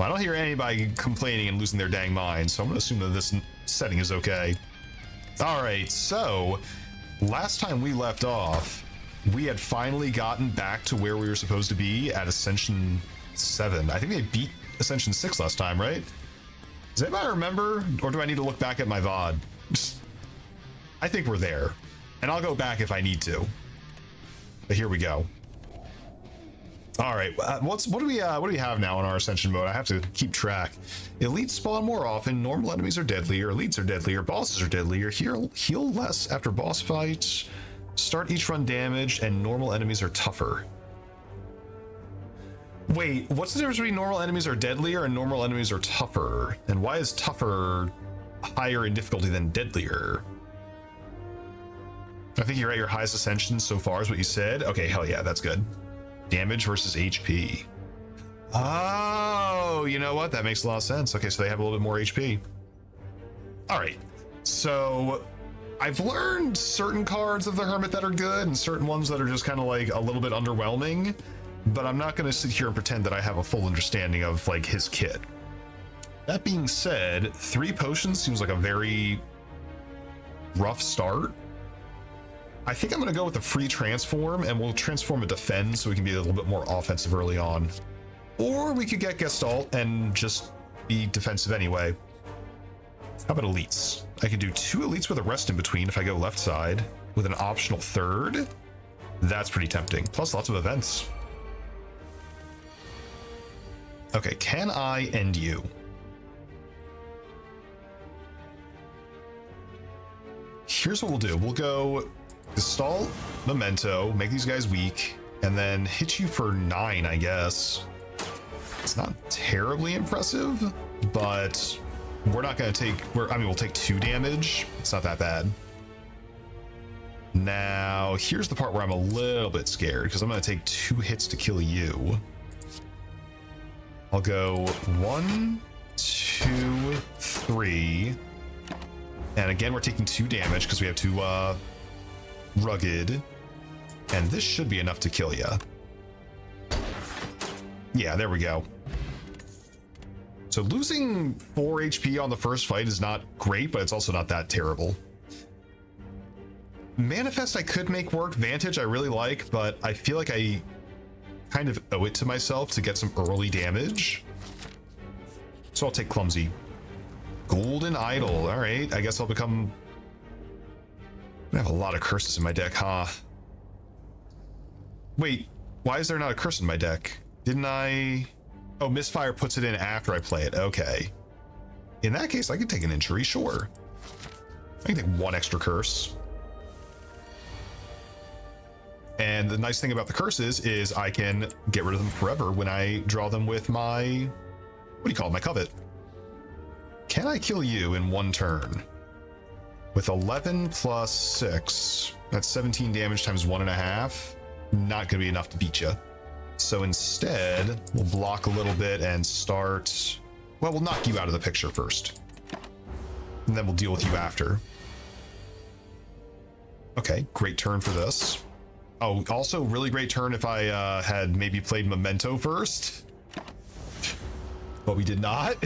Well, I don't hear anybody complaining and losing their dang mind, so I'm gonna assume that this setting is okay. All right, so last time we left off, we had finally gotten back to where we were supposed to be at Ascension 7. I think they beat Ascension 6 last time, right? Does anybody remember, or do I need to look back at my VOD? I think we're there, and I'll go back if I need to. But here we go. All right, what do we have now in our Ascension mode? I have to keep track. Elites spawn more often. Normal enemies are deadlier. Elites are deadlier. Bosses are deadlier. Heal less after boss fights. Start each run damaged, and normal enemies are tougher. Wait, what's the difference between normal enemies are deadlier and normal enemies are tougher? And why is tougher higher in difficulty than deadlier? I think you're at your highest ascension so far is what you said. Okay, hell yeah, that's good. Damage versus HP. Oh, you know what? That makes a lot of sense. Okay, so they have a little bit more HP. All right, so I've learned certain cards of the Hermit that are good and certain ones that are just kind of like a little bit underwhelming, but I'm not going to sit here and pretend that I have a full understanding of like his kit. That being said, 3 potions seems like a very rough start. I think I'm going to go with the free transform, and we'll transform a defend so we can be a little bit more offensive early on. Or we could get Gestalt and just be defensive anyway. How about elites? I can do 2 elites with a rest in between if I go left side with an optional third. That's pretty tempting. Plus lots of events. Okay, can I end you? Here's what we'll do. We'll go Gestalt, Memento, make these guys weak, and then hit you for 9, I guess. It's not terribly impressive, but we're not going to take... we'll take 2 damage. It's not that bad. Now, here's the part where I'm a little bit scared, because I'm going to take 2 hits to kill you. I'll go 1, 2, 3. And again, we're taking 2 damage because we have 2 rugged. And this should be enough to kill you. Yeah, there we go. So losing 4 HP on the first fight is not great, but it's also not that terrible. Manifest I could make work. Vantage I really like, but I feel like I kind of owe it to myself to get some early damage. So I'll take Clumsy. Golden Idol. All right, I guess I'll become... I have a lot of curses in my deck, huh? Wait, why is there not a curse in my deck? Didn't I... Oh, Misfire puts it in after I play it. Okay. In that case, I could take an injury, sure. I can take 1 extra curse. And the nice thing about the curses is I can get rid of them forever when I draw them with my... what do you call it? My Covet. Can I kill you in 1 turn? With 11 plus 6, that's 17 damage times 1.5. Not gonna be enough to beat you. So instead, we'll block a little bit and start... well, we'll knock you out of the picture first. And then we'll deal with you after. Okay, great turn for this. Oh, also really great turn if I had maybe played Memento first. But we did not.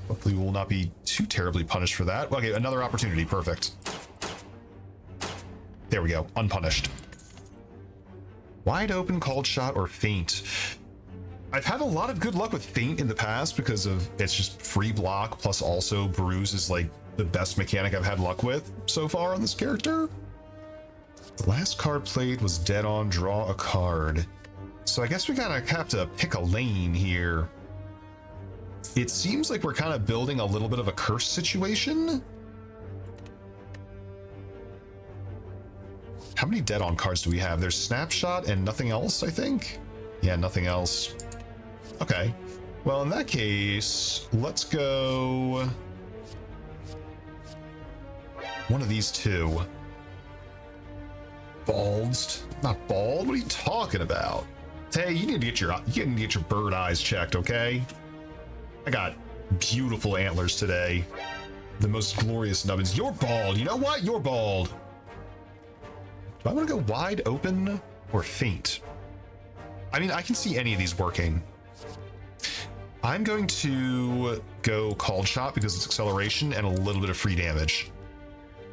Hopefully we will not be too terribly punished for that. Okay, another opportunity. Perfect. There we go. Unpunished. Wide open, called shot, or feint. I've had a lot of good luck with feint in the past because of it's just free block, plus also bruise is like the best mechanic I've had luck with so far on this character. The last card played was dead on, draw a card. So I guess we kind of have to pick a lane here. It seems like we're kind of building a little bit of a curse situation. How many dead on cards do we have? There's Snapshot and nothing else, I think. Yeah, nothing else. Okay. Well, in that case, let's go one of these 2. Balded? Not bald? What are you talking about? Hey, you need to get your bird eyes checked, okay? I got beautiful antlers today. The most glorious nubbins. You're bald. You know what? You're bald. Do I want to go wide open or feint? I mean, I can see any of these working. I'm going to go Called Shot because it's acceleration and a little bit of free damage.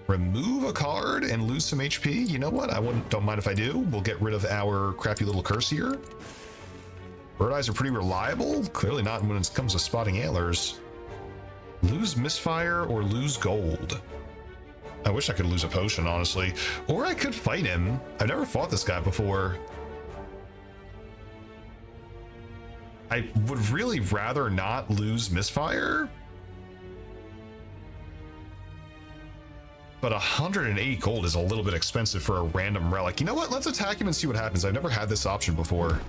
Remove a card and lose some HP. You know what? Don't mind if I do. We'll get rid of our crappy little curse here. Bird Eyes are pretty reliable. Clearly not when it comes to spotting antlers. Lose Misfire or lose gold. I wish I could lose a potion, honestly. Or I could fight him. I've never fought this guy before. I would really rather not lose Misfire. But 108 gold is a little bit expensive for a random relic. You know what? Let's attack him and see what happens. I've never had this option before.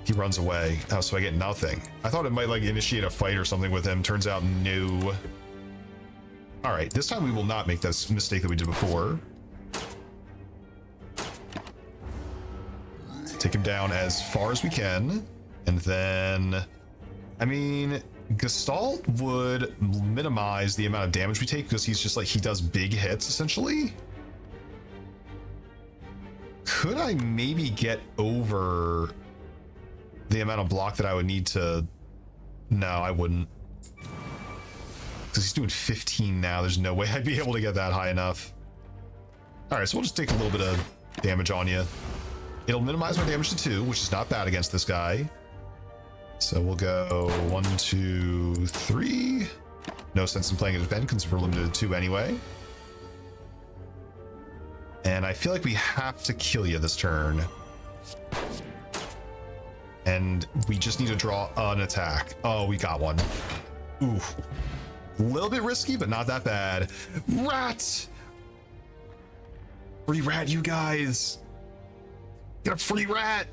He runs away. Oh, so I get nothing. I thought it might like initiate a fight or something with him. Turns out no. All right, this time we will not make this mistake that we did before. Take him down as far as we can. And then, I mean, Gestalt would minimize the amount of damage we take because he's just like, he does big hits essentially. Could I maybe get over the amount of block that I would need to? No, I wouldn't. Because he's doing 15 now. There's no way I'd be able to get that high enough. All right, so we'll just take a little bit of damage on you. It'll minimize my damage to 2, which is not bad against this guy. So we'll go 1, 2, 3. No sense in playing a defend because we're limited to 2 anyway. And I feel like we have to kill you this turn. And we just need to draw an attack. Oh, we got one. Ooh. A little bit risky, but not that bad. Rat! Free rat, you guys. Get a free rat.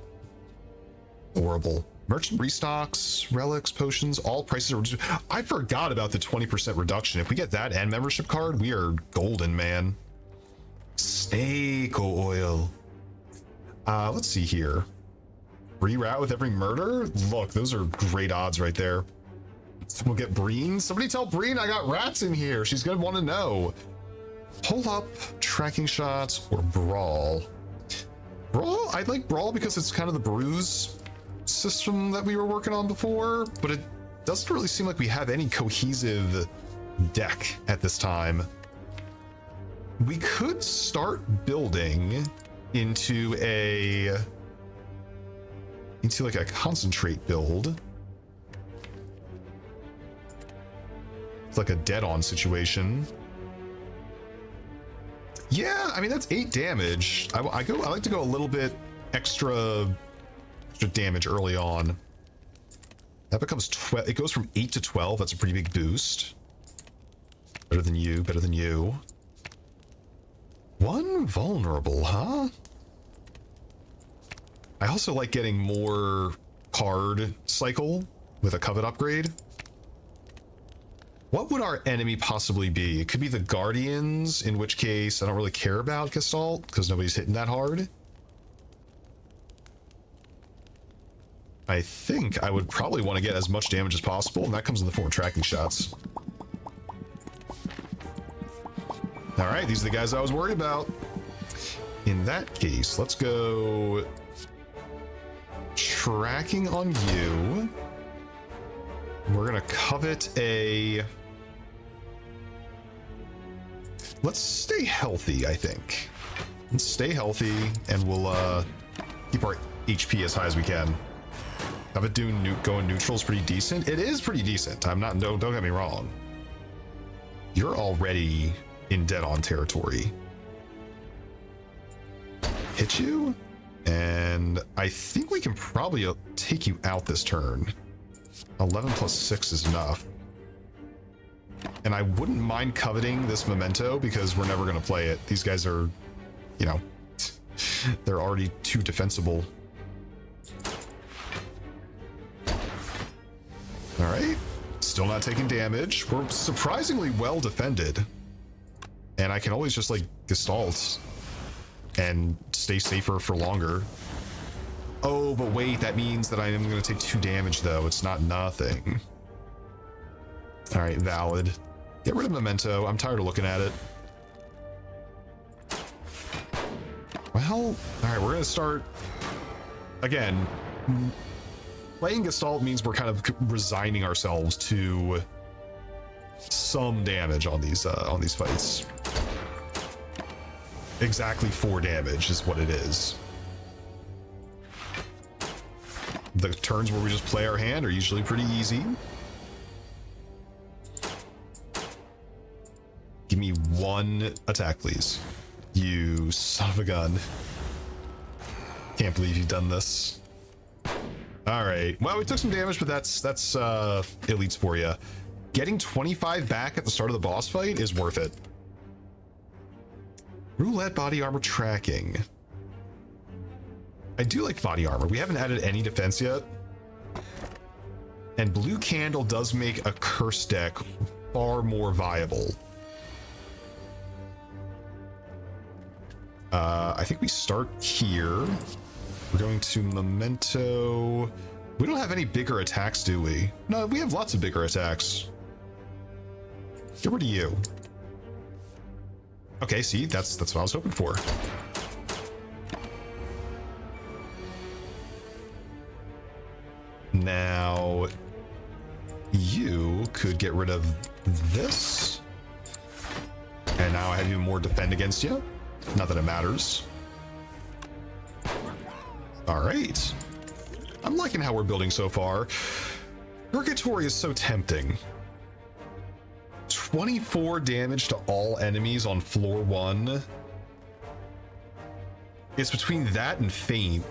Horrible. Merchant restocks, relics, potions, all prices are reduced. I forgot about the 20% reduction. If we get that and membership card, we are golden, man. Snake oil. Let's see here. Free rat with every murder? Look, those are great odds right there. We'll get Breen. Somebody tell Breen I got rats in here. She's gonna want to know. Pull up, tracking shots, or brawl. Brawl? I like brawl because it's kind of the bruise system that we were working on before, but it doesn't really seem like we have any cohesive deck at this time. We could start building into like a concentrate build. It's like a dead-on situation. Yeah, I mean that's 8 damage. I like to go a little bit extra damage early on. That becomes 12. It goes from 8 to 12. That's a pretty big boost. Better than you. Better than you. 1 vulnerable, huh? I also like getting more card cycle with a covet upgrade. What would our enemy possibly be? It could be the Guardians, in which case I don't really care about Gestalt because nobody's hitting that hard. I think I would probably want to get as much damage as possible, and that comes in the form of tracking shots. All right, these are the guys I was worried about. In that case, let's go tracking on you. We're gonna covet a... Let's stay healthy, I think. Let's stay healthy, and we'll keep our HP as high as we can. Covet going neutral is pretty decent. It is pretty decent. I'm not. Don't get me wrong. You're already in dead-on territory. Hit you, and I think we can probably take you out this turn. 11 plus 6 is enough. And I wouldn't mind coveting this memento because we're never going to play it. These guys are, you know, they're already too defensible. All right, still not taking damage. We're surprisingly well defended. And I can always just like Gestalt and stay safer for longer. Oh, but wait, that means that I am going to take 2 damage though. It's not nothing. All right, valid. Get rid of memento. I'm tired of looking at it. Well, all right, we're going to start again. Playing Gestalt means we're kind of resigning ourselves to some damage on these fights. Exactly 4 damage is what it is. The turns where we just play our hand are usually pretty easy. Give me 1 attack, please. You son of a gun. Can't believe you've done this. All right. Well, we took some damage, but that's elites for you. Getting 25 back at the start of the boss fight is worth it. Roulette body armor tracking. I do like body armor. We haven't added any defense yet. And blue candle does make a curse deck far more viable. I think we start here. We're going to memento. We don't have any bigger attacks, do we? No, we have lots of bigger attacks. Get rid of you. Okay, see, that's what I was hoping for. Now, you could get rid of this. And now I have even more defend against you. Not that it matters. All right. I'm liking how we're building so far. Purgatory is so tempting. 24 damage to all enemies on floor 1. It's between that and Faint.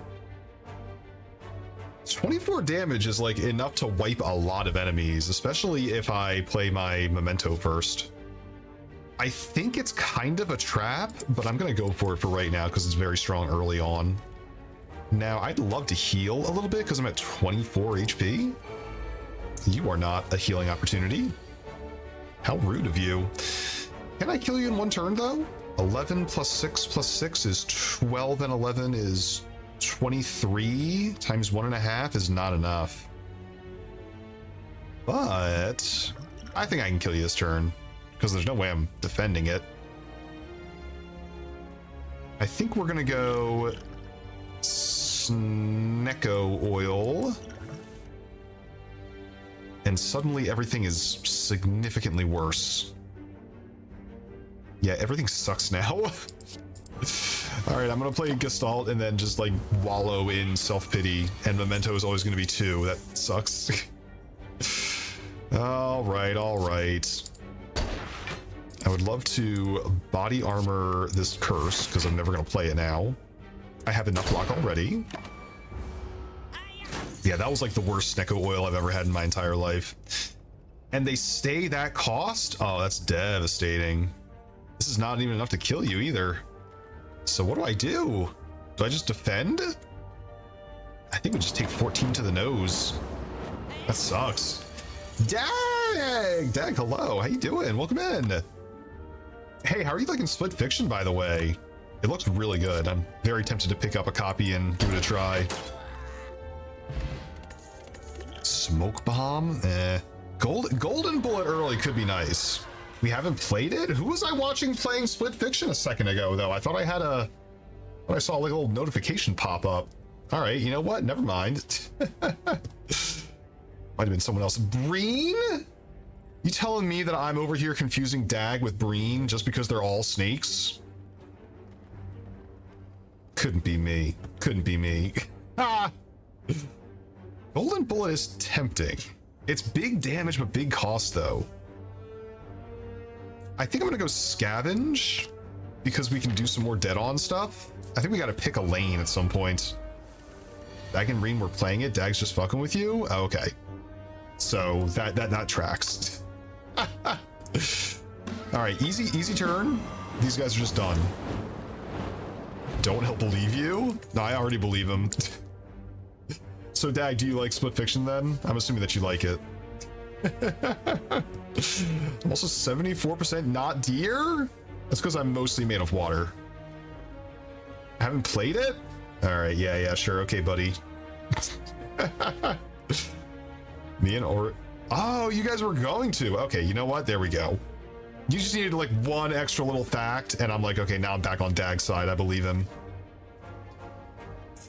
24 damage is like enough to wipe a lot of enemies, especially if I play my memento first. I think it's kind of a trap, but I'm gonna go for it for right now because it's very strong early on. Now, I'd love to heal a little bit because I'm at 24 HP. You are not a healing opportunity. How rude of you. Can I kill you in 1 turn, though? 11 plus 6 plus 6 is 12, and 11 is 23 times 1.5 is not enough. But I think I can kill you this turn because there's no way I'm defending it. I think we're going to go Snecko Oil. And suddenly everything is significantly worse. Yeah, everything sucks now. All right, I'm gonna play Gestalt and then just like wallow in self-pity, and Memento is always gonna be 2. That sucks. All right. I would love to body armor this curse because I'm never gonna play it now. I have enough block already. Yeah, that was like the worst Snecko Oil I've ever had in my entire life. And they stay that cost? Oh, that's devastating. This is not even enough to kill you either. So what do I do? Do I just defend? I think we just take 14 to the nose. That sucks. Dag, hello. How you doing? Welcome in. Hey, how are you liking Split Fiction, by the way? It looks really good. I'm very tempted to pick up a copy and give it a try. Smoke Bomb? Golden Bullet early could be nice. We haven't played it? Who was I watching playing Split Fiction a second ago, though? I thought I had I saw like a little notification pop up. All right, you know what? Never mind. Might have been someone else. Breen? You telling me that I'm over here confusing Dag with Breen just because they're all snakes? Couldn't be me. Couldn't be me. Ah! Golden Bullet is tempting. It's big damage, but big cost, though. I think I'm gonna go Scavenge because we can do some more dead-on stuff. I think we gotta pick a lane at some point. Dag and Breen were playing it. Dag's just fucking with you? Oh, okay. So that tracks. All right, easy turn. These guys are just done. Don't help believe you? No, I already believe him. So Dag, do you like Split Fiction then? I'm assuming that you like it. I'm also 74% not deer? That's because I'm mostly made of water. I haven't played it? All right, yeah, sure. Okay, buddy. Me and oh, you guys were going to. Okay, you know what? There we go. You just needed like one extra little fact, and I'm like, okay, now I'm back on Dag's side. I believe him.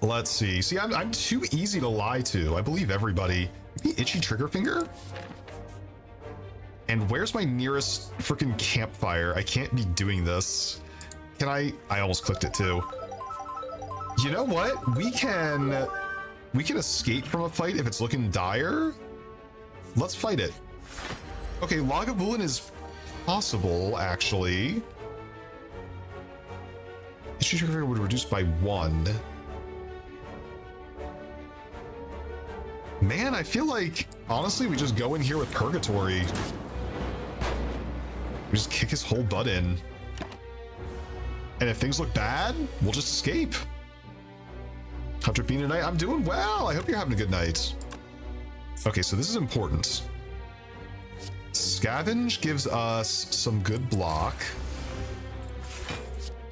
Let's see. See, I'm too easy to lie to. I believe everybody. Maybe itchy trigger finger? And where's my nearest freaking campfire? I can't be doing this. Can I almost clicked it too. You know what? We can escape from a fight if it's looking dire. Let's fight it. Okay, Lagavulin is possible, actually. Itchy trigger finger would reduce by 1. Man, I feel like, honestly, we just go in here with Purgatory. We just kick his whole butt in. And if things look bad, we'll just escape. Hunter Bean tonight, I'm doing well. I hope you're having a good night. Okay, so this is important. Scavenge gives us some good block.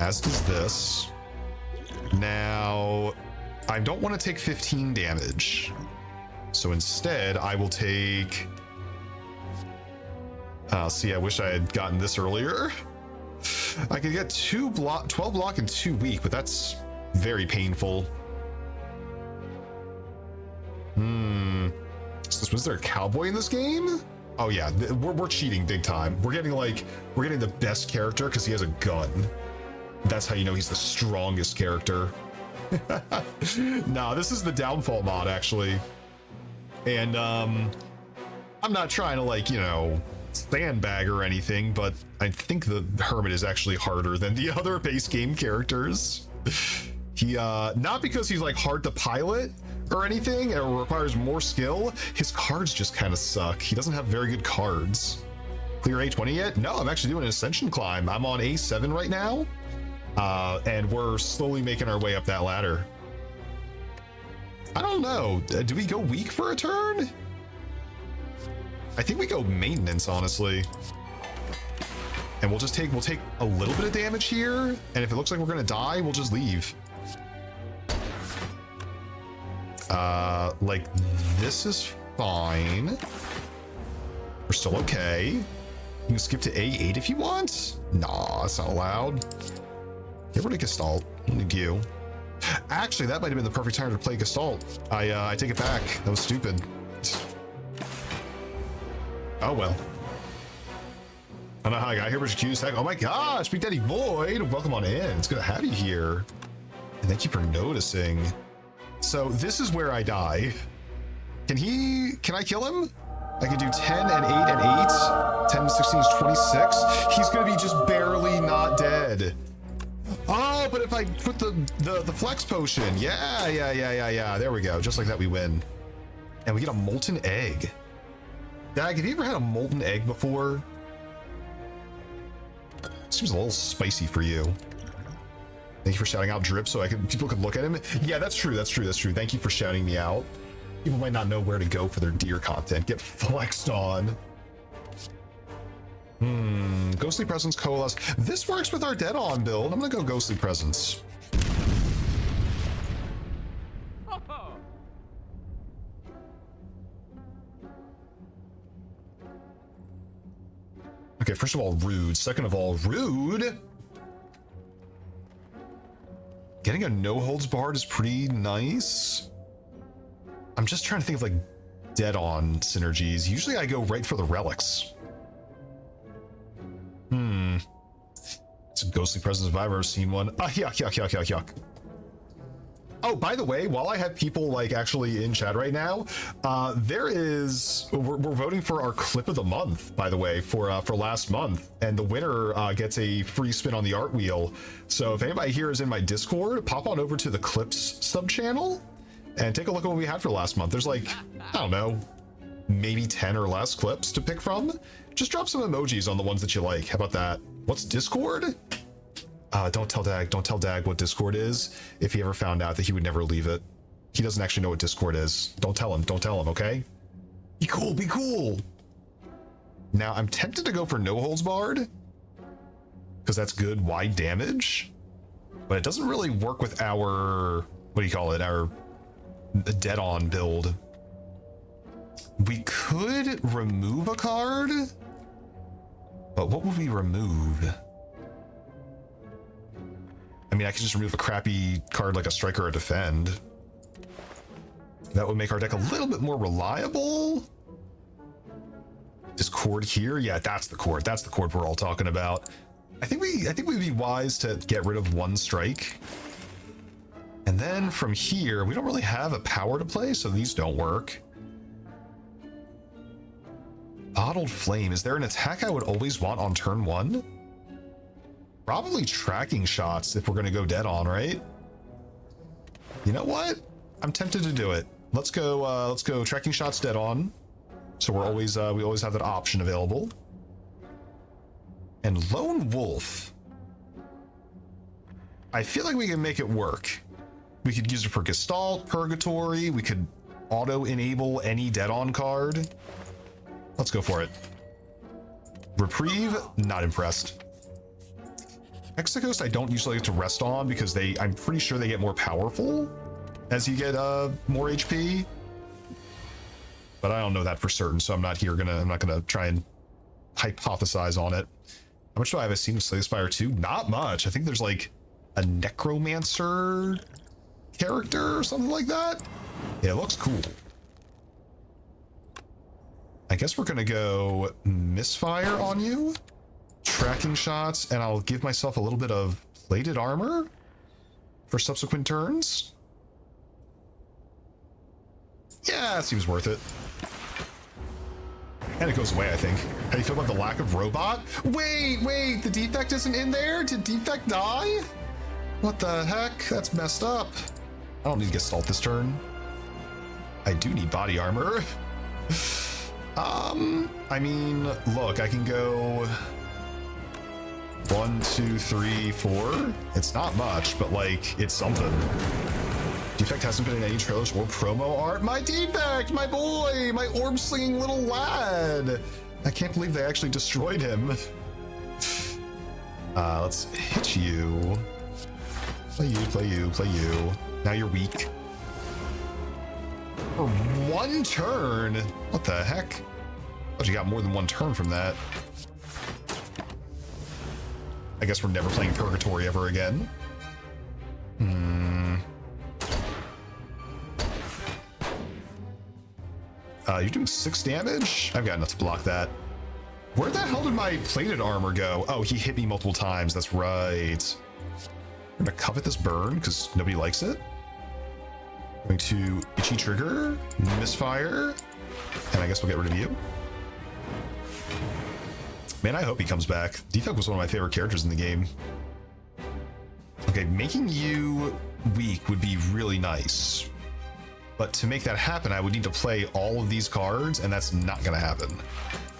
As does this. Now, I don't want to take 15 damage. So instead, I will take... see, I wish I had gotten this earlier. I could get 12 block and 2 weak, but that's very painful. So was there a cowboy in this game? Oh yeah, we're cheating big time. We're getting the best character because he has a gun. That's how you know he's the strongest character. Nah, this is the downfall mod actually. And I'm not trying to sandbag or anything, but I think the Hermit is actually harder than the other base game characters. He not because he's hard to pilot or anything or requires more skill, his cards just kind of suck. He doesn't have very good cards. Clear A20 yet? No, I'm actually doing an ascension climb. I'm on A7 right now, and we're slowly making our way up that ladder. I don't know. Do we go weak for a turn? I think we go maintenance, honestly. And we'll take a little bit of damage here, and if it looks like we're gonna die, we'll just leave. This is fine. We're still okay. You can skip to A8 if you want. Nah, that's not allowed. Get rid of Gestalt. I need you. Actually, that might have been the perfect time to play Gestalt. I take it back. That was stupid. Oh well. I don't know how I got here, but Q's heck. Oh my gosh, Big Daddy Void, welcome on in. It's good to have you here. And thank you for noticing. So this is where I die. Can I kill him? I can do 10 and 8 and 8. 10 and 16 is 26. He's gonna be just barely not dead. Oh, but if I put the flex potion, yeah. There we go. Just like that, we win. And we get a molten egg. Dag, have you ever had a molten egg before? Seems a little spicy for you. Thank you for shouting out Drip so people could look at him. Yeah, that's true. Thank you for shouting me out. People might not know where to go for their deer content. Get flexed on. Ghostly Presence Coalesce. This works with our Dead On build. I'm gonna go Ghostly Presence. Okay, first of all, rude. Second of all, rude. Getting a no holds barred is pretty nice. I'm just trying to think of Dead On synergies. Usually I go right for the relics. It's a Ghostly Presence if I've ever seen one. Yuck. Oh, by the way, while I have people actually in chat right now, we're voting for our clip of the month, by the way, for last month, and the winner gets a free spin on the art wheel. So if anybody here is in my Discord, pop on over to the clips sub channel and take a look at what we had for last month. There's I don't know, maybe 10 or less clips to pick from. Just drop some emojis on the ones that you like. How about that? What's Discord? Don't tell Dag what Discord is. If he ever found out that he would never leave it. He doesn't actually know what Discord is. Don't tell him, okay? Be cool. Now, I'm tempted to go for no holds barred, because that's good wide damage, but it doesn't really work with our, our Dead On build. We could remove a card, but what would we remove? mean, I could just remove a crappy card like a strike or a defend. That would make our deck a little bit more reliable. This chord here, yeah, that's the chord. That's the chord we're all talking about. I think we'd be wise to get rid of one strike. And then from here, we don't really have a power to play, so these don't work. Bottled Flame, is there an attack I would always want on turn 1? Probably tracking shots if we're gonna go dead on, right? You know what? I'm tempted to do it. Let's go tracking shots dead on. So we're always we always have that option available. And Lone Wolf. I feel like we can make it work. We could use it for Gestalt, Purgatory, we could auto-enable any dead-on card. Let's go for it. Reprieve, not impressed. Hexacoast I don't usually like to rest on because I'm pretty sure they get more powerful as you get more HP. But I don't know that for certain, so I'm not gonna try and hypothesize on it. How much do I have seen of Slay the Spire 2? Not much. I think there's like a necromancer character or something like that. Yeah, it looks cool. I guess we're gonna go misfire on you, tracking shots, and I'll give myself a little bit of plated armor for subsequent turns. Yeah, it seems worth it. And it goes away, I think. How do you feel about the lack of robot? Wait, the defect isn't in there? Did defect die? What the heck? That's messed up. I don't need to get Gestalt this turn. I do need body armor. I mean, look, I can go 1, 2, 3, 4. It's not much, but like, it's something. Defect hasn't been in any trailers or promo art. My Defect, my boy, my orb slinging little lad. I can't believe they actually destroyed him. Let's hit you. Play you, play you, play you. Now you're weak. For 1 turn? What the heck? Thought you got more than 1 turn from that. I guess we're never playing Purgatory ever again. You're doing 6 damage? I've got enough to block that. Where the hell did my plated armor go? Oh, he hit me multiple times. That's right. I'm gonna covet this burn because nobody likes it. Going to itchy trigger, misfire, and I guess we'll get rid of you. Man, I hope he comes back. Defect was one of my favorite characters in the game. Okay, making you weak would be really nice. But to make that happen, I would need to play all of these cards, and that's not going to happen.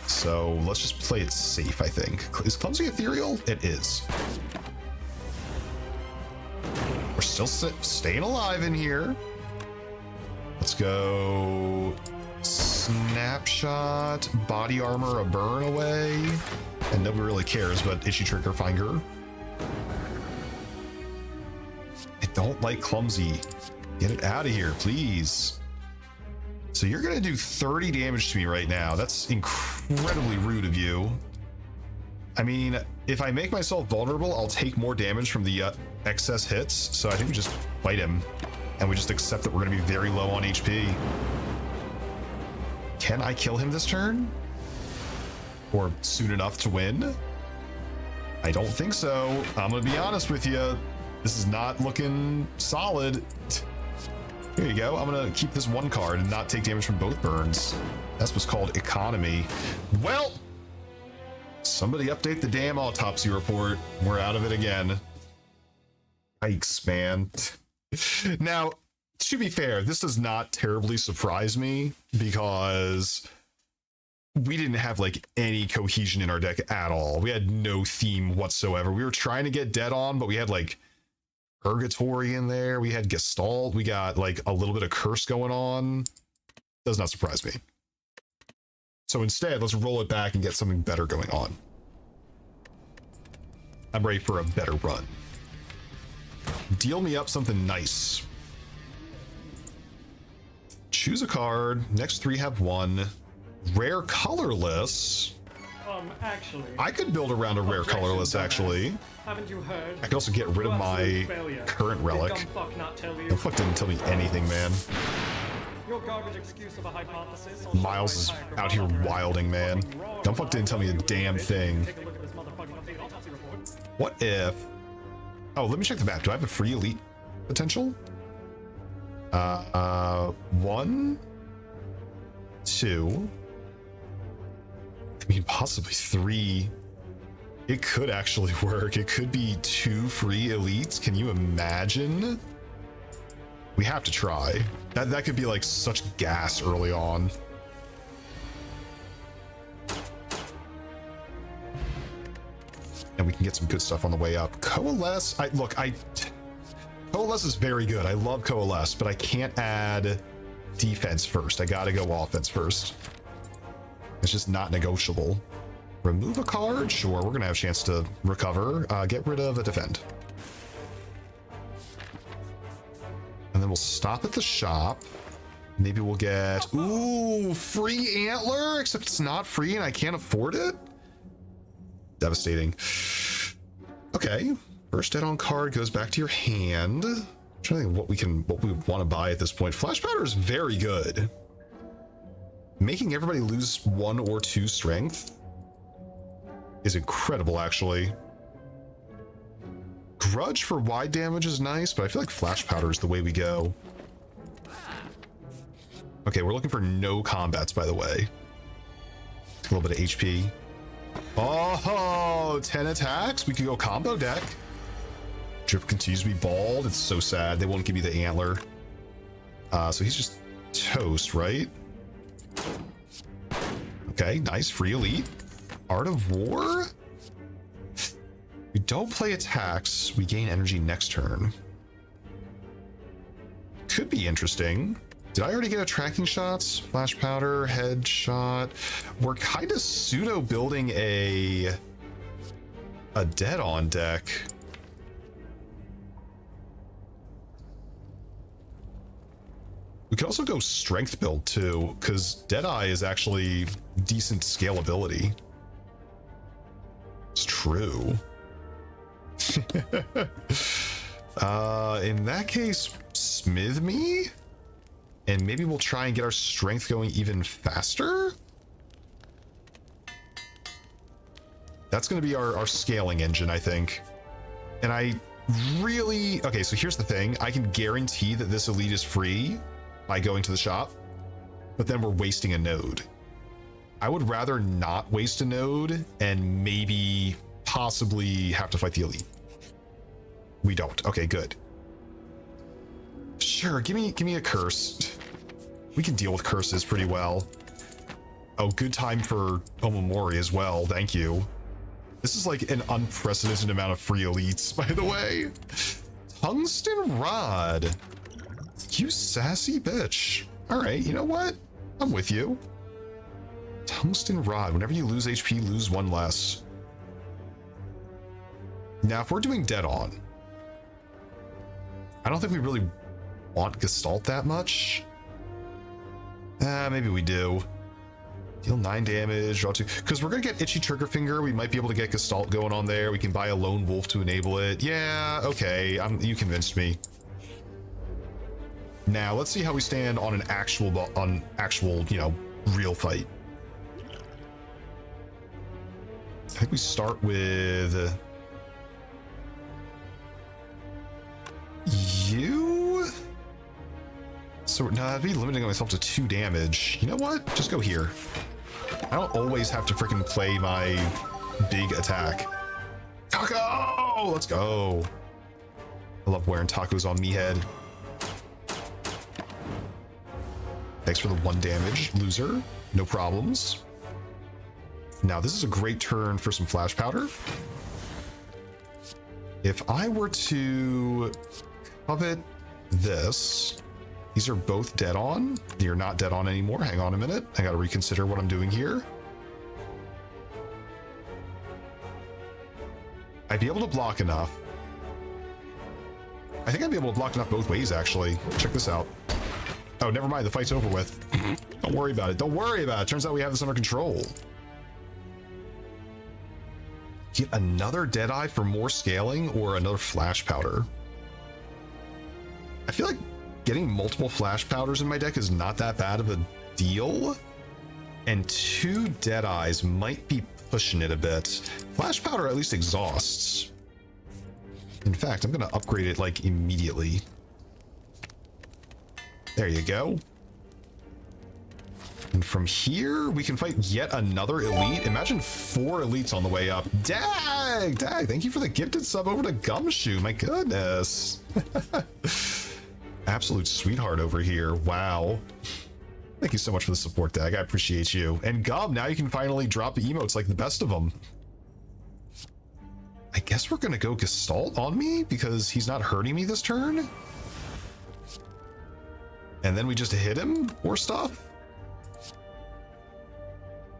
So let's just play it safe, I think. Is Clumsy ethereal? It is. We're still staying alive in here. Let's go snapshot, body armor, a burn away. And nobody really cares, but itchy trigger finger. I don't like Clumsy. Get it out of here, please. So you're gonna do 30 damage to me right now. That's incredibly rude of you. I mean, if I make myself vulnerable, I'll take more damage from the excess hits. So I think we just fight him and we just accept that we're gonna be very low on HP. Can I kill him this turn? Or soon enough to win? I don't think so. I'm gonna be honest with you. This is not looking solid. Here you go. I'm gonna keep this 1 card and not take damage from both burns. That's what's called economy. Well, somebody update the damn autopsy report. We're out of it again. Yikes, man. Now, to be fair, this does not terribly surprise me because we didn't have like any cohesion in our deck at all. We had no theme whatsoever. We were trying to get dead on, but we had like Purgatory in there. We had Gestalt. We got like a little bit of curse going on. Does not surprise me. So instead, let's roll it back and get something better going on. I'm ready for a better run. Deal me up something nice. Choose a card. Next 3 have 1. Rare colorless. Actually, I could build around a rare colorless, actually. haven't you heard? I could also get rid of my current relic. Did dumb fuck not tell you? The fuck didn't tell me anything, man. Your garbage excuse of a hypothesis. Miles is out here wilding, man. Dumbfuck didn't tell me a damn thing. Take a look at this motherfucking updated autopsy report. What if... Oh, let me check the map. Do I have a free elite potential? 1, 2... I mean, possibly 3. It could actually work. It could be 2 free elites. Can you imagine? We have to try. That could be like such gas early on. And we can get some good stuff on the way up. Coalesce. Coalesce is very good. I love Coalesce, but I can't add defense first. I gotta go offense first. It's just not negotiable. Remove a card? Sure, we're gonna have a chance to recover. Get rid of a defend. And then we'll stop at the shop. Maybe we'll get... Ooh, free antler? Except it's not free and I can't afford it? Devastating. Okay, first dead-on card goes back to your hand. I'm trying to think what we want to buy at this point. Flash powder is very good. Making everybody lose 1 or 2 strength is incredible, actually. Grudge for wide damage is nice, but I feel like flash powder is the way we go. Okay, we're looking for no combats, by the way. Take a little bit of HP. Oh, 10 attacks? We could go combo deck. Drip continues to be bald. It's so sad. They won't give you the antler. So he's just toast, right? Okay, nice. Free elite. Art of War? We don't play attacks. We gain energy next turn. Could be interesting. Did I already get a tracking shots? Flash powder, headshot. We're kind of pseudo building a dead-on deck. We could also go strength build too, because Deadeye is actually decent scalability. It's true. In that case, smith me? And maybe we'll try and get our strength going even faster? That's going to be our scaling engine, I think. And I really... Okay, so here's the thing. I can guarantee that this elite is free by going to the shop, but then we're wasting a node. I would rather not waste a node and maybe possibly have to fight the elite. We don't. Okay, good. Sure, give me a curse. We can deal with curses pretty well. Oh, good time for Omamori as well. Thank you. This is like an unprecedented amount of free elites, by the way. Tungsten Rod. You sassy bitch. All right, you know what? I'm with you. Tungsten Rod. Whenever you lose HP, lose 1 less. Now, if we're doing dead on, I don't think we really want Gestalt that much. Maybe we do. Deal 9 damage, draw 2. Because we're going to get Itchy Trigger Finger. We might be able to get Gestalt going on there. We can buy a Lone Wolf to enable it. Yeah, okay. You convinced me. Now, let's see how we stand on an actual, you know, real fight. I think we start with... you? So, nah, I'd be limiting myself to 2 damage. You know what? Just go here. I don't always have to freaking play my big attack. Taco! Let's go. I love wearing tacos on me head. Thanks for the 1 damage, loser. No problems. Now, this is a great turn for some flash powder. If I were to covet this, these are both dead on. You're not dead on anymore. Hang on a minute. I got to reconsider what I'm doing here. I'd be able to block enough. I think I'd be able to block enough both ways, actually. Check this out. Oh, never mind. The fight's over with. Don't worry about it. Don't worry about it. Turns out we have this under control. Get another Deadeye for more scaling or another Flash Powder. I feel like getting multiple Flash Powders in my deck is not that bad of a deal. And 2 Deadeyes might be pushing it a bit. Flash Powder at least exhausts. In fact, I'm going to upgrade it like immediately. There you go. And from here, we can fight yet another elite. Imagine 4 elites on the way up. Dag! Thank you for the gifted sub over to Gumshoe. My goodness. Absolute sweetheart over here. Wow. Thank you so much for the support, Dag. I appreciate you. And Gub, now you can finally drop the emotes like the best of them. I guess we're going to go Gestalt on me because he's not hurting me this turn. And then we just hit him or stuff.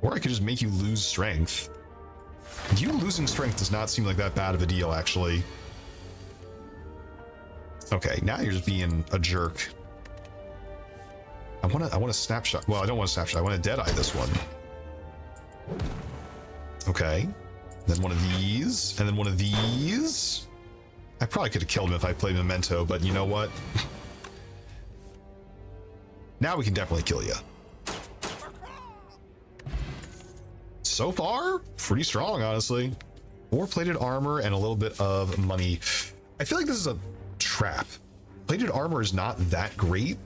Or I could just make you lose strength. You losing strength does not seem like that bad of a deal, actually. Okay, now you're just being a jerk. I want to snapshot. Well, I don't want to snapshot. I want to Deadeye this one. Okay. Then one of these, and then one of these. I probably could have killed him if I played Memento, but you know what? Now we can definitely kill you. So far, pretty strong, honestly. 4 plated armor and a little bit of money. I feel like this is a trap. Plated armor is not that great.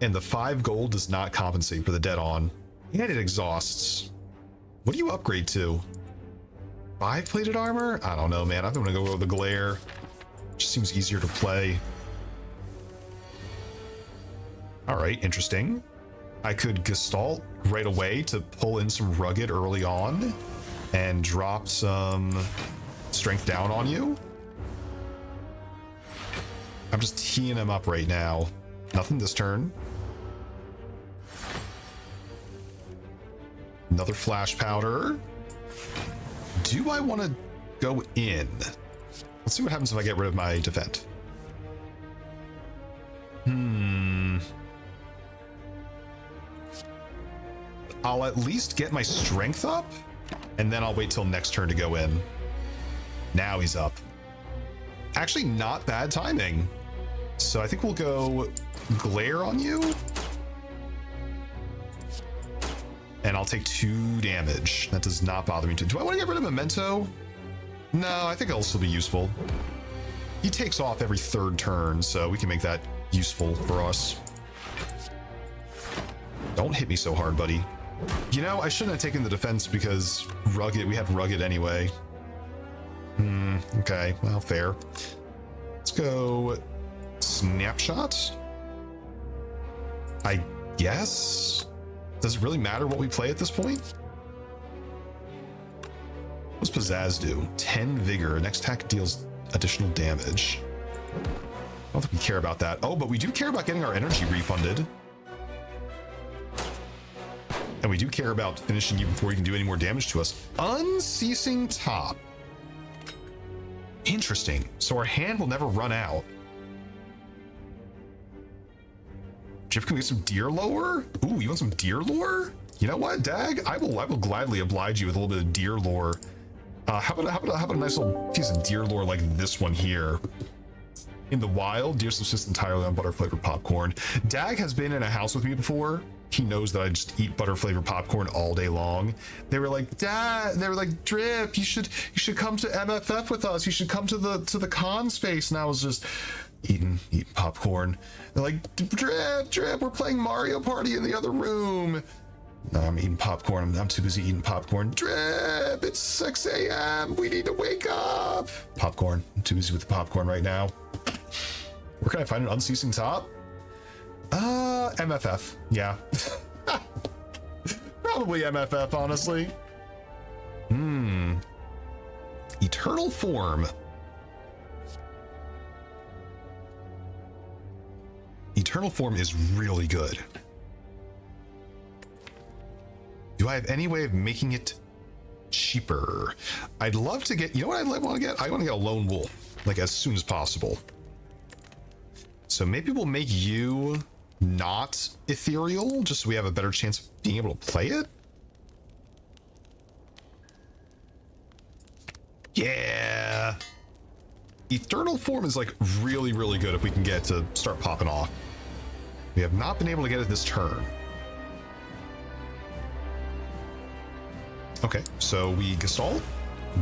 And the 5 gold does not compensate for the dead on. And it exhausts. What do you upgrade to? 5 plated armor? I don't know, man. I'm gonna go with the glare. Just seems easier to play. All right, interesting. I could Gestalt right away to pull in some rugged early on and drop some strength down on you. I'm just teeing him up right now. Nothing this turn. Another Flash Powder. Do I want to go in? Let's see what happens if I get rid of my defend. I'll at least get my strength up, and then I'll wait till next turn to go in. Now he's up. Actually, not bad timing. So I think we'll go Glare on you. And I'll take 2 damage. That does not bother me too. Do I want to get rid of Memento? No, I think it'll still be useful. He takes off every 3rd turn, so we can make that useful for us. Don't hit me so hard, buddy. You know, I shouldn't have taken the defense because rugged. We had rugged anyway. Okay, well, fair. Let's go snapshot. I guess. Does it really matter what we play at this point? What does Pizzazz do? 10 vigor. Next attack deals additional damage. I don't think we care about that. Oh, but we do care about getting our energy refunded. And we do care about finishing you before you can do any more damage to us. Unceasing Top. Interesting. So our hand will never run out. Jeff, can we get some deer lore? Ooh, you want some deer lore? You know what, Dag? I will gladly oblige you with a little bit of deer lore. How about a nice little piece of deer lore like this one here? In the wild, deer subsist entirely on butter flavored popcorn. Dag has been in a house with me before. He knows that I just eat butter flavored popcorn all day long. They were like, Dad, they were like, Drip, you should come to MFF with us. You should come to the con space. And I was just eating popcorn. They're like, Drip, we're playing Mario Party in the other room. No, I'm eating popcorn. I'm too busy eating popcorn. Drip, it's 6 a.m. We need to wake up. Popcorn. I'm too busy with the popcorn right now. Where can I find an unceasing top? MFF. Yeah. Probably MFF, honestly. Eternal Form. Eternal Form is really good. Do I have any way of making it cheaper? I'd love to get, you know what I want to get? I want to get a Lone Wolf, like as soon as possible. So maybe we'll make you not ethereal, just so we have a better chance of being able to play it. Yeah. Eternal Form is like really, really good if we can get to start popping off. We have not been able to get it this turn. Okay, so we Gestalt.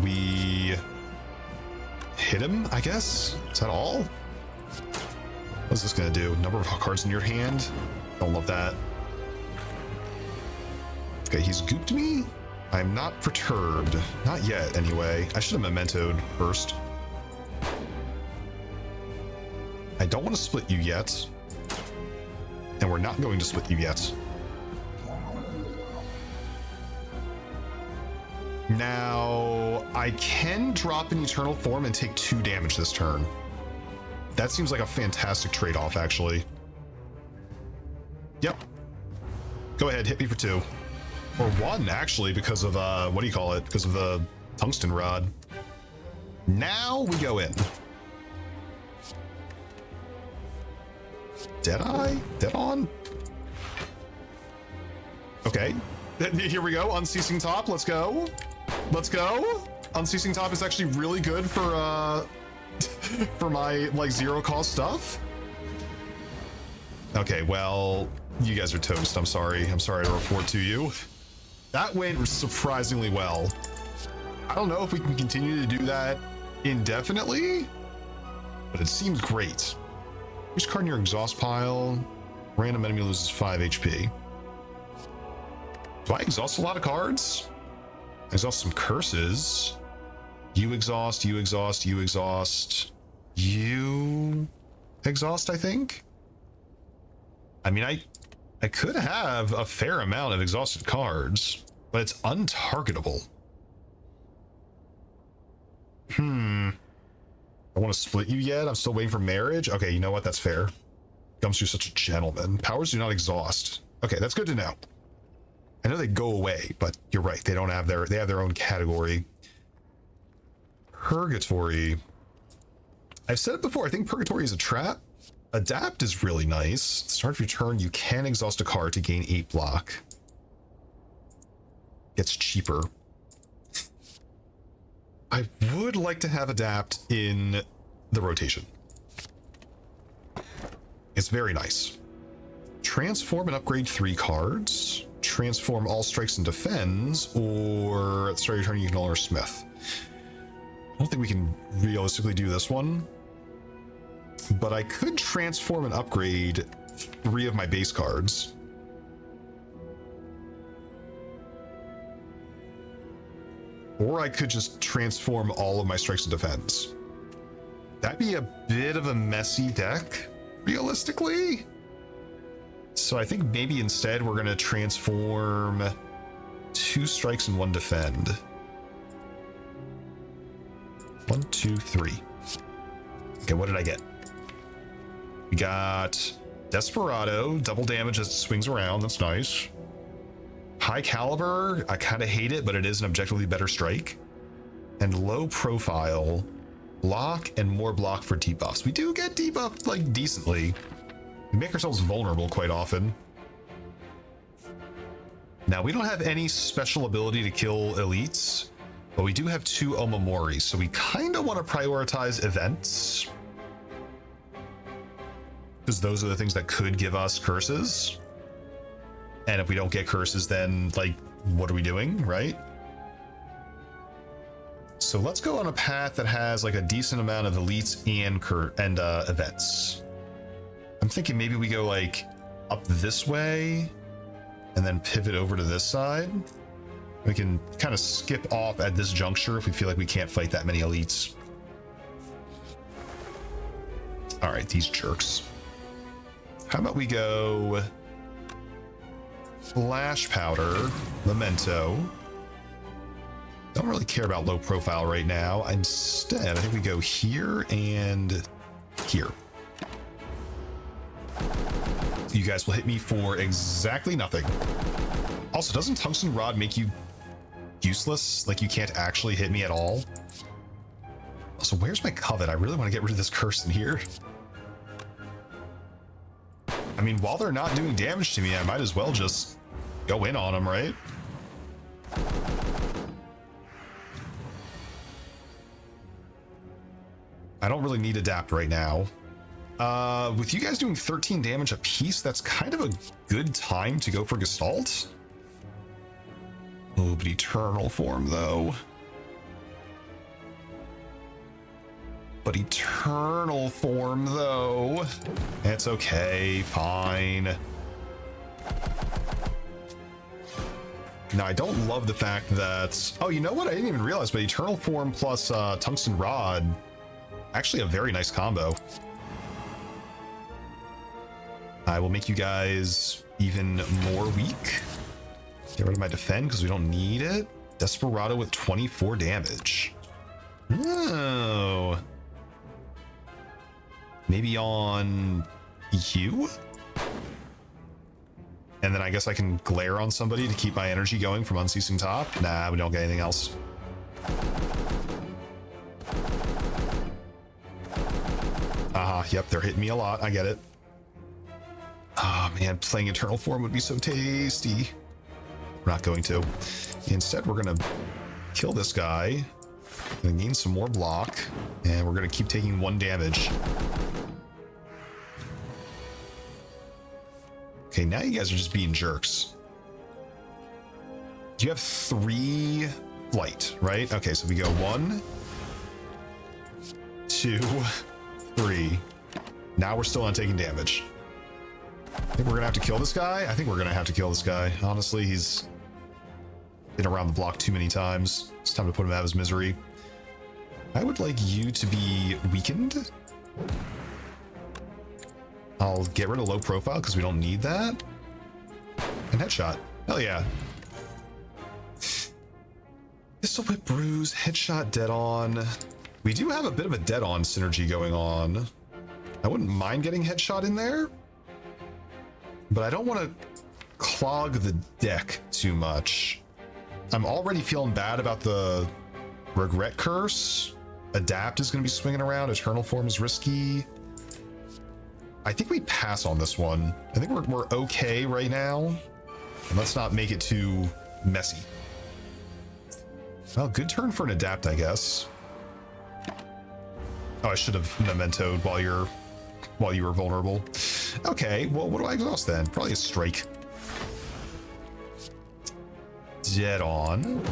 We hit him, I guess. Is that all? What's this gonna do? Number of cards in your hand? Don't love that. Okay, he's gooped me. I'm not perturbed. Not yet, anyway. I should have mementoed first. I don't want to split you yet. And we're not going to split you yet. Now, I can drop an Eternal Form and take 2 damage this turn. That seems like a fantastic trade-off, actually. Yep. Go ahead, hit me for 2. Or 1, actually, because of, what do you call it? Because of the tungsten rod. Now we go in. Deadeye? Dead on? Okay. Here we go. Unceasing Top. Let's go. Let's go. Unceasing Top is actually really good for, for my, like, zero-cost stuff. Okay, well, you guys are toast. I'm sorry. I'm sorry to report to you. That went surprisingly well. I don't know if we can continue to do that indefinitely, but it seems great. Each card in your exhaust pile, random enemy loses 5 HP. Do I exhaust a lot of cards? I exhaust some curses. You exhaust, you exhaust, you exhaust. You exhaust, I think? I mean, I could have a fair amount of exhausted cards, but it's untargetable. I want to split you yet? I'm still waiting for marriage? Okay, you know what? That's fair. Gumshoe's such a gentleman. Powers do not exhaust. Okay, that's good to know. I know they go away, but you're right. They don't have they have their own category. Purgatory. I've said it before. I think Purgatory is a trap. Adapt is really nice. Start of your turn, you can exhaust a card to gain 8 block. Gets cheaper. I would like to have Adapt in the rotation. It's very nice. Transform and upgrade 3 cards. Transform all strikes and defends, or at the start of your turn you can honor Smith. I don't think we can realistically do this one, but I could transform and upgrade 3 of my base cards. Or I could just transform all of my strikes and defends. That'd be a bit of a messy deck, realistically. So I think maybe instead we're going to transform 2 strikes and 1 defend. 1, 2, 3. Okay, what did I get? We got Desperado, double damage as it swings around. That's nice. High Caliber, I kind of hate it, but it is an objectively better strike. And Low Profile, block and more block for debuffs. We do get debuffed, like, decently. We make ourselves vulnerable quite often. Now, we don't have any special ability to kill elites, but we do have 2 Omamori, so we kind of want to prioritize events, because those are the things that could give us curses. And if we don't get curses, then, like, what are we doing, right? So let's go on a path that has, like, a decent amount of elites and events. I'm thinking maybe we go, like, up this way and then pivot over to this side. We can kind of skip off at this juncture if we feel like we can't fight that many elites. All right, these jerks. How about we go Flash Powder, Memento. Don't really care about Low Profile right now. Instead, I think we go here and here. You guys will hit me for exactly nothing. Also, doesn't Tungsten Rod make you useless? Like, you can't actually hit me at all? Also, where's my Covet? I really want to get rid of this curse in here. I mean, while they're not doing damage to me, I might as well just go in on them, right? I don't really need adapt right now. With you guys doing 13 damage a piece, that's kind of a good time to go for Gestalt. Oh, but Eternal Form, though. But Eternal Form, though. It's okay, fine. Now, I don't love the fact that... Oh, you know what? I didn't even realize, but Eternal Form plus Tungsten Rod, actually a very nice combo. I will make you guys even more weak. Get rid of my defend because we don't need it. Desperado with 24 damage. Oh. Maybe on you? And then I guess I can glare on somebody to keep my energy going from Unceasing Top. Nah, we don't get anything else. Yep, they're hitting me a lot. I get it. Oh man, playing Eternal Form would be so tasty. We're not going to. Instead, we're gonna kill this guy. Gonna gain some more block, and we're gonna keep taking 1 damage. Okay, now you guys are just being jerks. You have 3 flight, right? Okay, so we go 1, 2, 3. Now we're still not taking damage. I think we're gonna have to kill this guy. I think we're gonna have to kill this guy. Honestly, he's been around the block too many times. It's time to put him out of his misery. I would like you to be weakened. I'll get rid of low profile because we don't need that. And headshot. Hell yeah. Pistol Whip Bruise, headshot, dead on. We do have a bit of a dead on synergy going on. I wouldn't mind getting headshot in there, but I don't want to clog the deck too much. I'm already feeling bad about the regret curse. Adapt is going to be swinging around. Eternal Form is risky. I think we pass on this one. I think we're okay right now. And let's not make it too messy. Well, good turn for an adapt, I guess. Oh, I should have mementoed while you were vulnerable. Okay, well, what do I exhaust then? Probably a strike. Dead on.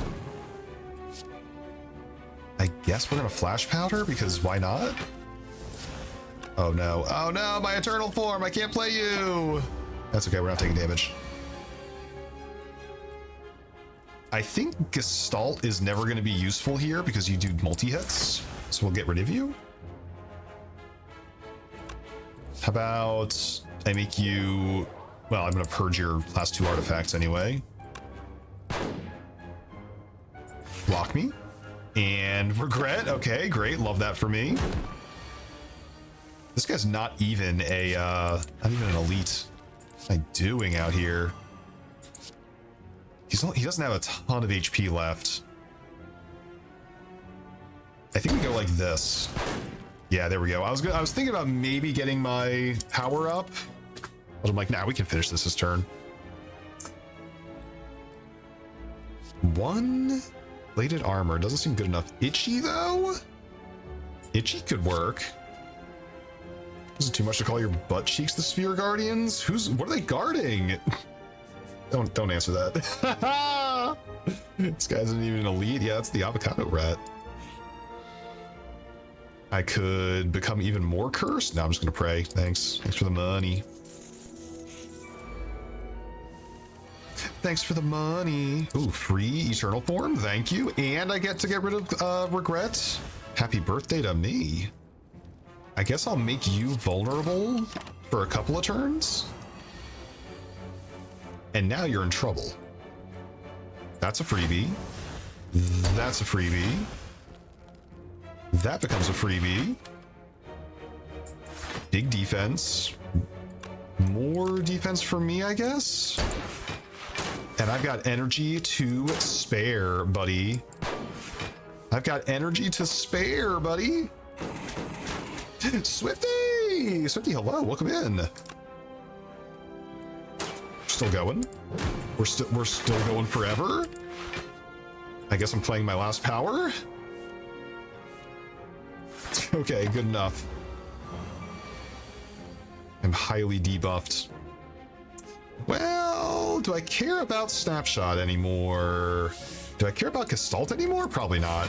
I guess we're gonna flash powder because why not? Oh no, my Eternal Form, I can't play you. That's okay, we're not taking damage. I think Gestalt is never gonna be useful here because you do multi-hits, so we'll get rid of you. How about I make you, well, I'm gonna purge your last 2 artifacts anyway. Block me. And regret. Okay, great. Love that for me. This guy's not even an elite. What am I doing out here? He doesn't have a ton of HP left. I think we go like this. Yeah, there we go. I was thinking about maybe getting my power up, but I'm like, nah, we can finish this turn. 1 plated armor doesn't seem good enough. Itchy though? Itchy could work. Is it too much to call your butt cheeks the Sphere Guardians? What are they guarding? Don't answer that. This guy isn't even an elite. Yeah, that's the avocado rat. I could become even more cursed. No, I'm just gonna pray. Thanks for the money. Thanks for the money. Ooh, free Eternal Form. Thank you. And I get to get rid of regret. Happy birthday to me. I guess I'll make you vulnerable for a couple of turns. And now you're in trouble. That's a freebie. That's a freebie. That becomes a freebie. Big defense. More defense for me, I guess. And I've got energy to spare, buddy. I've got energy to spare, buddy. Swifty! Swifty, hello, welcome in. Still going. We're still going forever. I guess I'm playing my last power. Okay, good enough. I'm highly debuffed. Well, do I care about Snapshot anymore? Do I care about Gestalt anymore? Probably not.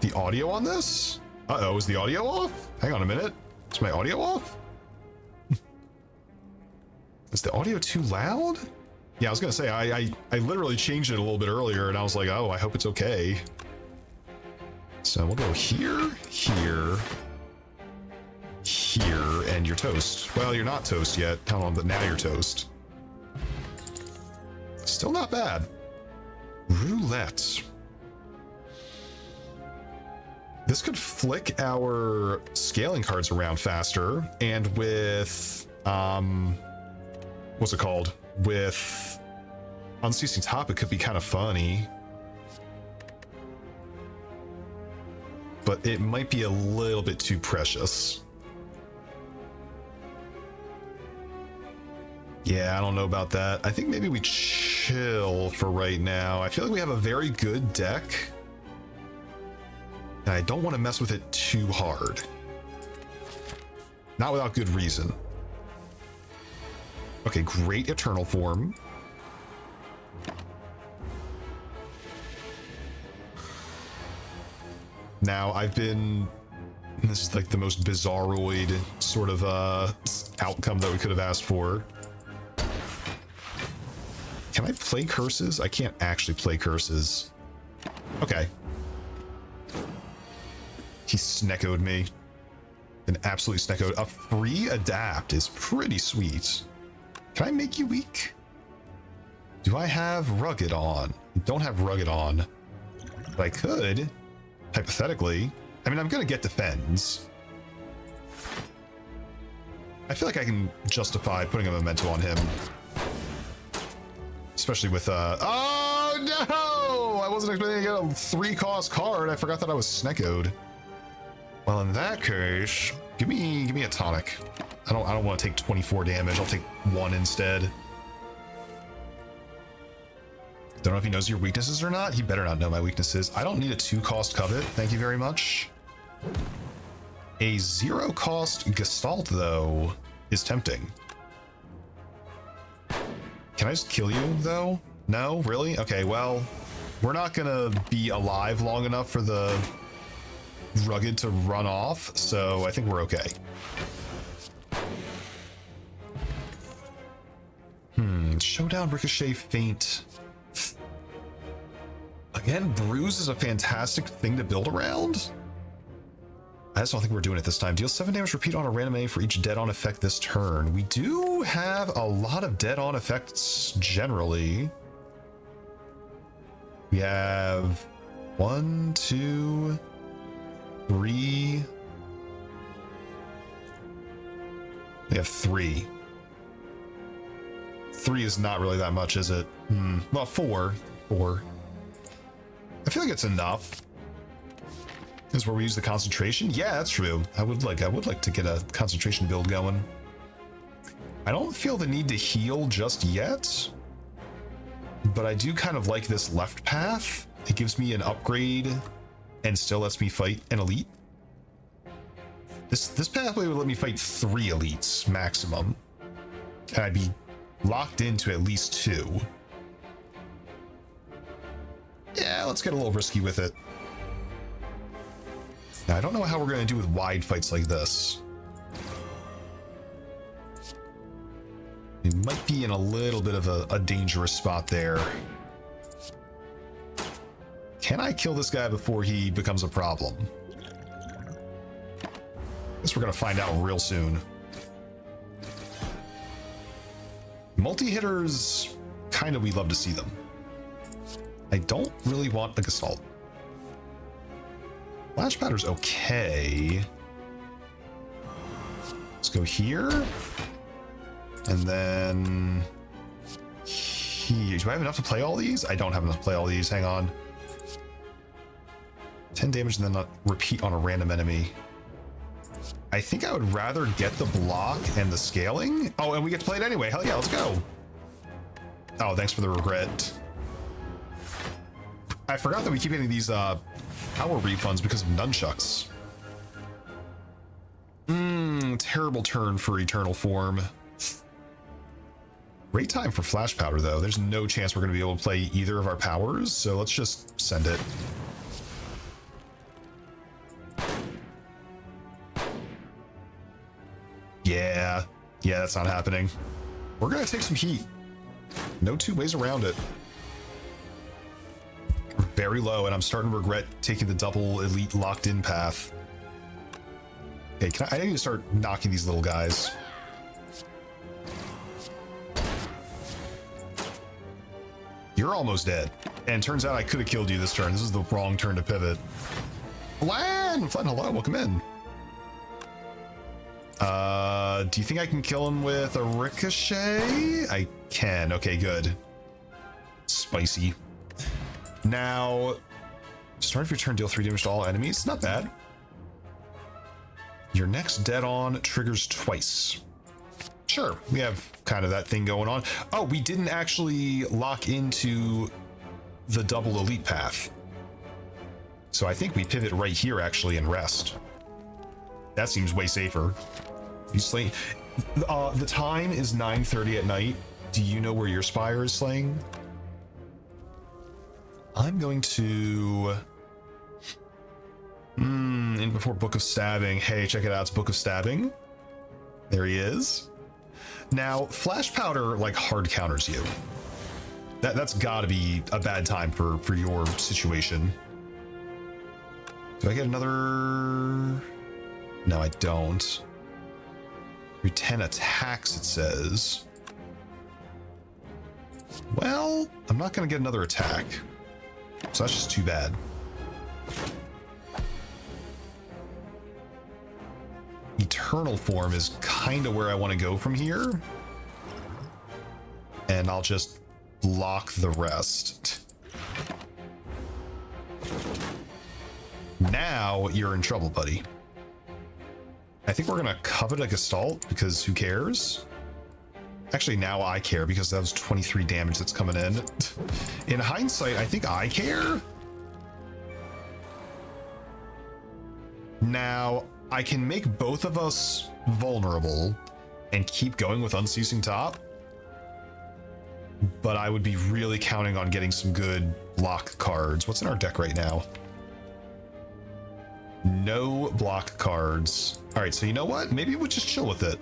The audio on this? Uh-oh, is the audio off? Hang on a minute. Is my audio off? Is the audio too loud? Yeah, I was gonna say, I literally changed it a little bit earlier, and I was like, oh, I hope it's okay. So we'll go here, here, here, and you're toast. Well, you're not toast yet. Hold on, but now you're toast. Still not bad. Roulette. This could flick our scaling cards around faster, and with, what's it called? With Unceasing Top, it could be kind of funny. But it might be a little bit too precious. Yeah, I don't know about that. I think maybe we chill for right now. I feel like we have a very good deck. And I don't want to mess with it too hard. Not without good reason. Okay, great Eternal Form. Now, this is like the most bizarroid sort of outcome that we could have asked for. Can I play curses? I can't actually play curses. Okay. He sneckoed me. An absolute sneckoed. A free adapt is pretty sweet. Can I make you weak? Do I have rugged on? I don't have rugged on. But I could, hypothetically. I mean, I'm gonna get defends. I feel like I can justify putting a memento on him. Especially with, oh no! I wasn't expecting to get a 3-cost card. I forgot that I was sneckoed. Well, in that case, give me a tonic. I don't want to take 24 damage. I'll take 1 instead. Don't know if he knows your weaknesses or not. He better not know my weaknesses. I don't need a 2-cost covet. Thank you very much. A 0-cost Gestalt, though, is tempting. Can I just kill you, though? No? Really? Okay, well, we're not gonna be alive long enough for the rugged to run off, so I think we're okay. Showdown, Ricochet, Feint. Again, Bruise is a fantastic thing to build around. I just don't think we're doing it this time. Deal 7 damage, repeat on a random A for each dead-on effect this turn. We do have a lot of dead-on effects generally. We have 1, 2, 3. We have 3. 3 is not really that much, is it? Well, 4. 4. I feel like it's enough. This is where we use the concentration. Yeah, that's true. I would like to get a concentration build going. I don't feel the need to heal just yet, but I do kind of like this left path. It gives me an upgrade and still lets me fight an elite. This pathway would let me fight 3 elites maximum, and I'd be locked into at least 2. Yeah, let's get a little risky with it. Now, I don't know how we're going to do with wide fights like this. We might be in a little bit of a dangerous spot there. Can I kill this guy before he becomes a problem? Guess we're going to find out real soon. Multi-hitters, kind of, we love to see them. I don't really want the Gestalt. Flash Powder's okay. Let's go here. And then here. Do I have enough to play all these? I don't have enough to play all these. Hang on. 10 damage and then not repeat on a random enemy. I think I would rather get the block and the scaling. Oh, and we get to play it anyway. Hell yeah, let's go. Oh, thanks for the regret. I forgot that we keep getting these power refunds because of nunchucks. Terrible turn for Eternal Form. Great time for Flash Powder, though. There's no chance we're going to be able to play either of our powers, so let's just send it. Yeah, that's not happening. We're going to take some heat. No two ways around it. We're very low, and I'm starting to regret taking the double elite locked-in path. Okay, I need to start knocking these little guys. You're almost dead. And turns out I could have killed you this turn. This is the wrong turn to pivot. Flan, hello, welcome in. Do you think I can kill him with a ricochet? I can. Okay, good. Spicy. Now, start of your turn, deal 3 damage to all enemies. Not bad. Your next dead on triggers twice. Sure, we have kind of that thing going on. Oh, we didn't actually lock into the double elite path. So I think we pivot right here actually and rest. That seems way safer. You slay. The time is 9:30 at night. Do you know where your spire is slaying? I'm going to... in before Book of Stabbing. Hey, check it out. It's Book of Stabbing. There he is. Now, Flash Powder, like, hard counters you. That's got to be a bad time for your situation. Do I get another... No, I don't. Every 10 attacks, it says. Well, I'm not going to get another attack. So that's just too bad. Eternal Form is kind of where I want to go from here. And I'll just block the rest. Now you're in trouble, buddy. I think we're going to covet a Gestalt because who cares? Actually, now I care because that was 23 damage that's coming in. In hindsight, I think I care. Now, I can make both of us vulnerable and keep going with Unceasing Top. But I would be really counting on getting some good block cards. What's in our deck right now? No block cards. All right, so you know what? Maybe we'll just chill with it.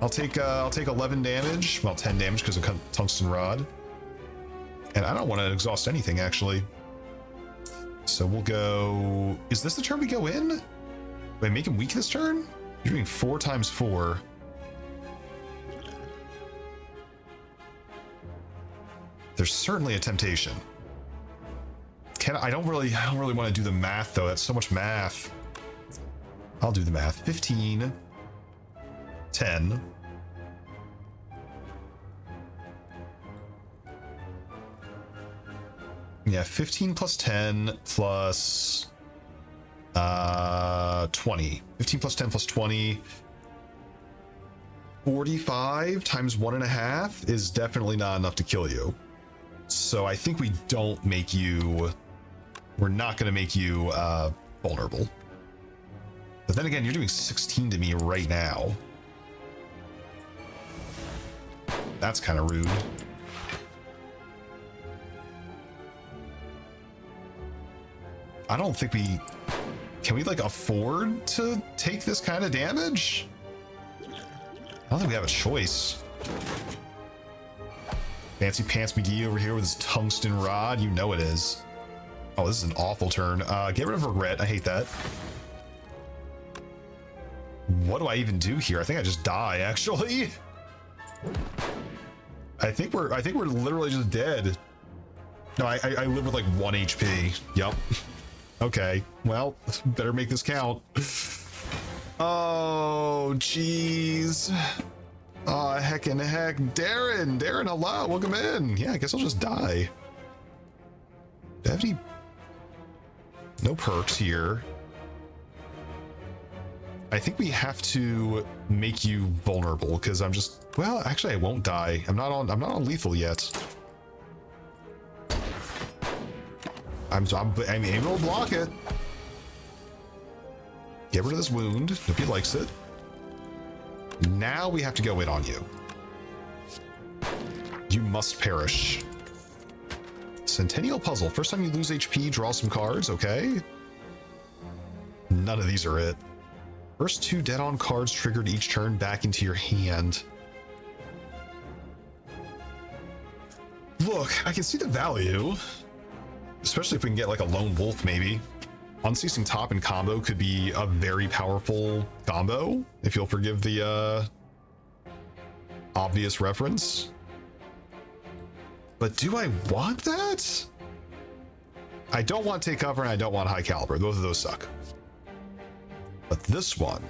I'll take 11 damage. Well, 10 damage because of Tungsten Rod. And I don't want to exhaust anything, actually. So we'll go... Is this the turn we go in? Wait, make him weak this turn? You're doing 4 times 4. There's certainly a temptation. I don't really want to do the math, though. That's so much math. I'll do the math. 15. 10. Yeah, 15 plus 10 plus 20. 15 plus 10 plus 20. 45 times 1.5 is definitely not enough to kill you. So I think we don't make you... We're not going to make you vulnerable. But then again, you're doing 16 to me right now. That's kind of rude. I don't think we... Can we, like, afford to take this kind of damage? I don't think we have a choice. Fancy Pants McGee over here with his Tungsten Rod. You know it is. Oh, this is an awful turn. Get rid of Regret. I hate that. What do I even do here? I think I just die, actually. I think we're literally just dead. No, I live with like 1 HP. Yep. Okay. Well, better make this count. Oh, jeez. Oh, heckin' heck. Darren, hello. Welcome in. Yeah, I guess I'll just die. Do I have any... No perks here. I think we have to make you vulnerable because I'm just... Well, actually, I won't die. I'm not on lethal yet. I'm able to block it. Get rid of this wound. Nobody likes it. Now we have to go in on you. You must perish. Centennial Puzzle. First time you lose HP, draw some cards. Okay. None of these are it. First 2 dead-on cards triggered each turn back into your hand. Look, I can see the value. Especially if we can get like a lone wolf, maybe. Unceasing Top and combo could be a very powerful combo, if you'll forgive the obvious reference. But do I want that? I don't want Take Cover and I don't want High Caliber. Both of those suck. But this one.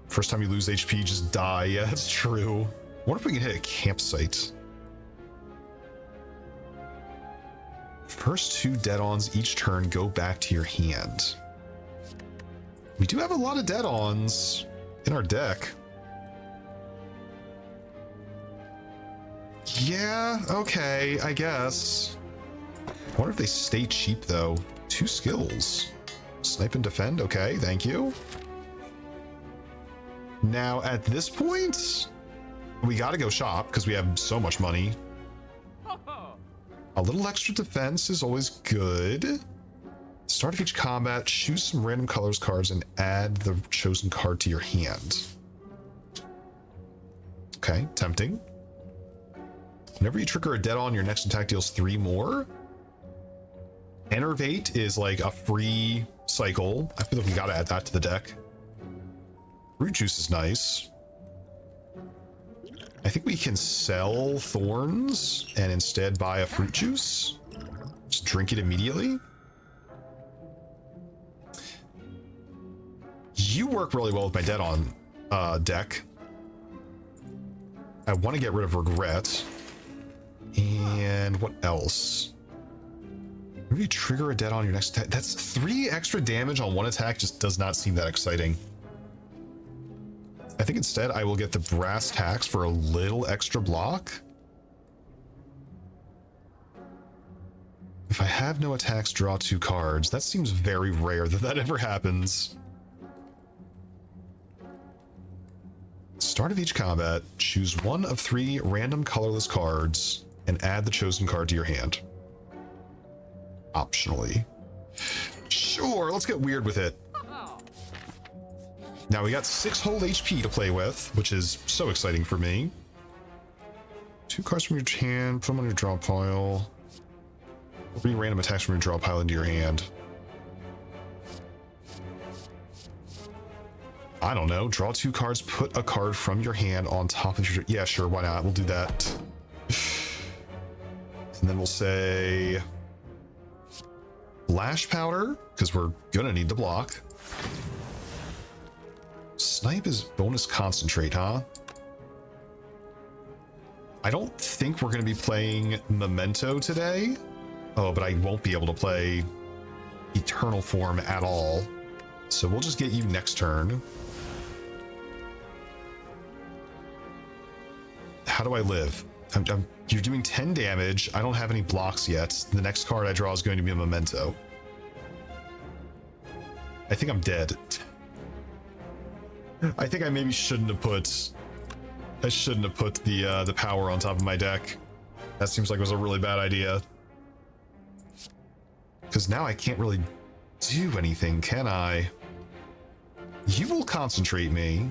First time you lose HP, just die. Yeah, that's true. I wonder if we can hit a campsite. First 2 dead-ons each turn go back to your hand. We do have a lot of dead-ons in our deck. Yeah, okay, I guess. I wonder if they stay cheap, though. 2 skills. Snipe and defend, okay, thank you. Now, at this point, we gotta go shop, because we have so much money. A little extra defense is always good. Start of each combat, choose some random colors cards and add the chosen card to your hand. Okay, tempting. Whenever you trigger a dead-on, your next attack deals 3 more. Enervate is like a free cycle. I feel like we gotta add that to the deck. Fruit juice is nice. I think we can sell thorns and instead buy a fruit juice. Just drink it immediately. You work really well with my dead-on deck. I want to get rid of regret. And what else? Maybe trigger a dead-on your next attack. That's 3 extra damage on 1 attack. Just does not seem that exciting. I think instead I will get the brass tacks for a little extra block. If I have no attacks, draw 2 cards. That seems very rare that that ever happens. Start of each combat, choose 1 of 3 random colorless cards and add the chosen card to your hand. Optionally. Sure, let's get weird with it. Now we got 6 whole HP to play with, which is so exciting for me. 2 cards from your hand, put them on your draw pile. 3 random attacks from your draw pile into your hand. I don't know, draw 2 cards, put a card from your hand on top of your... Yeah, sure, why not? We'll do that. And then we'll say... Flash Powder, because we're gonna need the block. Snipe is bonus concentrate, huh? I don't think we're going to be playing Memento today. Oh, but I won't be able to play Eternal Form at all. So we'll just get you next turn. How do I live? You're doing 10 damage. I don't have any blocks yet. The next card I draw is going to be a Memento. I think I'm dead. I think I maybe shouldn't have put... I shouldn't have put the power on top of my deck. That seems like it was a really bad idea. Because now I can't really do anything, can I? You will concentrate me.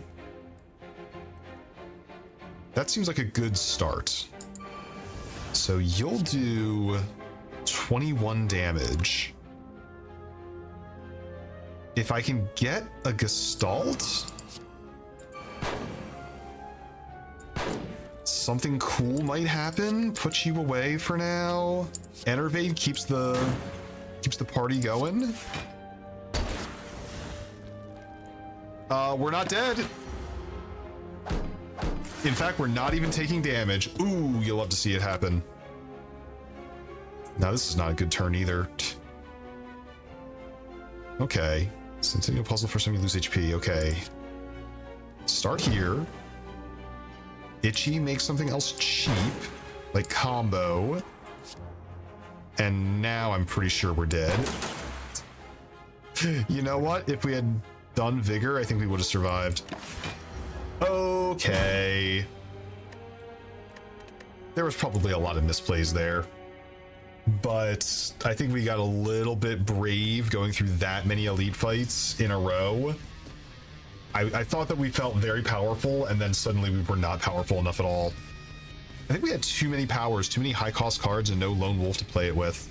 That seems like a good start. So you'll do 21 damage. If I can get a Gestalt, something cool might happen. Put you away for now. Enervate keeps the party going. We're not dead. In fact, we're not even taking damage. Ooh, you'll love to see it happen. Now this is not a good turn either. Okay. Centennial Puzzle, first time you lose HP. Okay. Start here. Itchy makes something else cheap, like combo. And now I'm pretty sure we're dead. You know what? If we had done Vigor, I think we would have survived. Okay. There was probably a lot of misplays there. But I think we got a little bit brave going through that many elite fights in a row. I thought that we felt very powerful, and then suddenly we were not powerful enough at all. I think we had too many powers, too many high-cost cards, and no Lone Wolf to play it with.